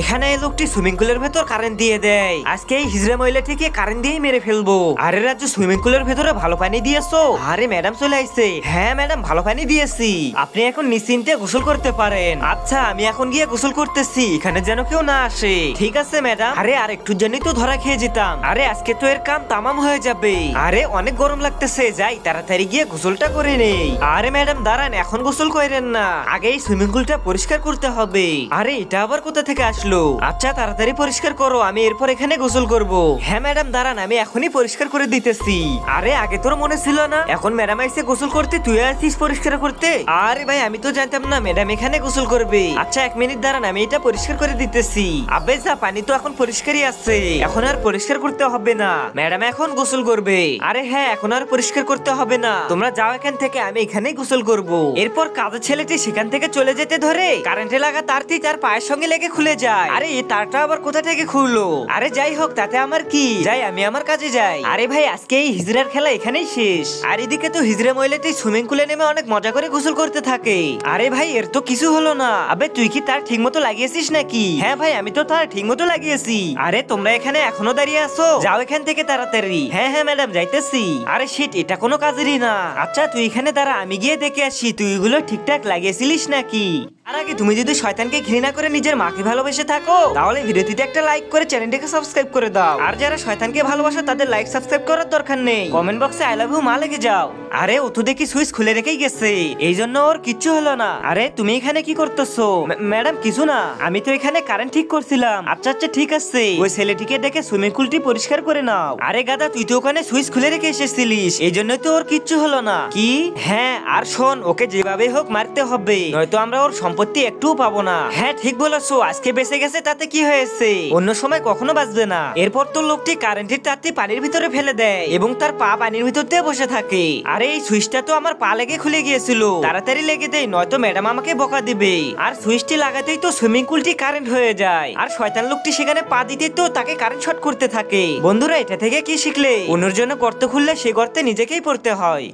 এখানে এই লোকটি সুইমিং পুলের ভেতর কারেন্ট দিয়ে দেয়। আজকে এই হিজড়া মহিলাটিকে কারেন্ট দিয়ে মেরে ফেলবো। আরে রাজু, সুইমিং পুলের ভেতরে ভালো পানি দিয়েছো? আরে ম্যাডাম চলে আইছে। হ্যাঁ ম্যাডাম, ভালো পানি দিয়েছি, আপনি এখন নিশ্চিন্তে গোসল করতে পারেন। আচ্ছা, আমি এখন গিয়ে গোসল করতেছি, এখানে যেন কেউ না আসে। ঠিক আছে ম্যাডাম। আরে আর একটু জানি তো ধরা খেয়ে যেতাম। আরে আজকে তো এর কাম তামাম হয়ে যাবে। আরে অনেক গরম লাগতেছে, যাই তাড়াতাড়ি গিয়ে গোসলটা করে নেই। আরে ম্যাডাম দাঁড়ান, এখন গোসল করেন না, আগে এই সুইমিং পুলটা পরিষ্কার করতে হবে। আরে এটা আবার কোথা থেকে আসলো? আচ্ছা তাড়াতাড়ি পরিষ্কার করো, আমি এরপর এখানে গোসল করব। হ্যাঁ ম্যাডাম দাঁড়ান, আমি এখনই পরিষ্কার করে দিতেছি। আরে আগে তোর মনে ছিল না এখন ম্যাডাম আইসে গোসল করতে, তুই আসিস পরিষ্কার করতে? আরে ভাই আমি তো জানতাম না ম্যাডাম এখানে গোসল করবে। আচ্ছা 1 মিনিট দাঁড়ান, আমি এটা পরিষ্কার করে দিতেছি। আবে যা, পানি তো এখন পরিষ্কারই আছে, এখন আর পরিষ্কার করতে হবে না, ম্যাডাম এখন গোসল করবে। আরে হ্যাঁ, এখন আর পরিষ্কার করতে হবে না, তোমরা যাও এখান থেকে, আমি এখানেই গোসল করব। এরপর কাজের ছেলেটি সেখান থেকে চলে যেতে ধরে কারেন্টে লাগা তারটি তার পায়ের সঙ্গে লেগে খুলে যায়। আরে এই তারটা আবার কোথা থেকে খুললো? আরে যাই হোক, তাতে আমার কি, যাই আমি আমার কাজে যাই। আরে ভাই আজকে এই হিজড়ার খেলা এখানেই শেষ। আর এদিকে তো হিজড়া মহিলাটি সুইমিং পুলে নেমে অনেক মজা করে গোসল করতে থাকে। আরে ভাই এর তো কিছু হলো না। আবে তুই কি তার ঠিক মতো লাগিয়েছিস নাকি? হ্যাঁ ভাই আমি তো তার ঠিক মতো লাগিয়েছি। আরে তোমরা এখানে এখনো দাঁড়িয়ে আছো, যাও এখান থেকে তাড়াতাড়ি। হ্যাঁ হ্যাঁ ম্যাডাম যাইতেছি। আরে শিট, এটা কোনো কাজেরই না। আচ্ছা তুই এখানে দাঁড়া, আমি গিয়ে দেখে আসি তুই এগুলো ঠিকঠাক লাগিয়েছিলিস নাকি। আর আগে তুমি যদি শয়তানকে ঘৃণা করে নিজের মাকে ভালোবেসে থাকো, তাহলে ভিডিওটিতে একটা লাইক করে চ্যানেলটাকে সাবস্ক্রাইব করে দাও। আর যারা শয়তানকে ভালোবাসে তাদের লাইক সাবস্ক্রাইব করার দরকার নেই, কমেন্ট বক্সে আই লাভ ইউ মা লিখে যাও। আরে ও তো দেখি সুইচ খুলে রেখেই গেছে, এই জন্য ওর কিচ্ছু হলো না। আরে তুমি এখানে কি করতেছো? ম্যাডাম কিছু না, আমি তো এখানে কারেন্ট ঠিক করছিলাম। আচ্ছা আচ্ছা ঠিক আছে, ওই ছেলেটিকে ডেকে সুইমিং পুলটি পরিষ্কার করে নাও। আরে গাদা, তুই তো ওখানে সুইচ খুলে রেখে এসেছিলিস, এই জন্যই তো ওর কিচ্ছু হলো না। কি? হ্যাঁ, আর শোন, ওকে যেভাবে হোক মারতে হবে, নয়তো আমরা ওর সম্পত্তি একটুও পাবো না। হ্যাঁ ঠিক বলেছো, আজকে বেঁচে গেছে তাতে কি হয়েছে, অন্য সময় কখনো বাঁচবে না। এরপর তো লোকটি কারেন্টের তারটি পানির ভিতরে ফেলে দেয় এবং তার পা পানির ভিতর দিয়ে বসে থাকে। আরে এই সুইচটা তো আমার পা লেগে খুলে গিয়েছিল, তাড়াতাড়ি লেগে দেই, নয়তো ম্যাডাম আমাকে বকা দিবে। আর সুইচটি লাগাতেই তো সুইমিং পুলটি কারেন্ট হয়ে যায়, আর শয়তান লোকটি সেখানে পা দিতে তো তাকে কারেন্ট শর্ট করতে থাকে। বন্ধুরা এটা থেকে কি শিখলে? অন্যের জন্য গর্ত খুললে সে গর্তে নিজেকেই পড়তে হয়।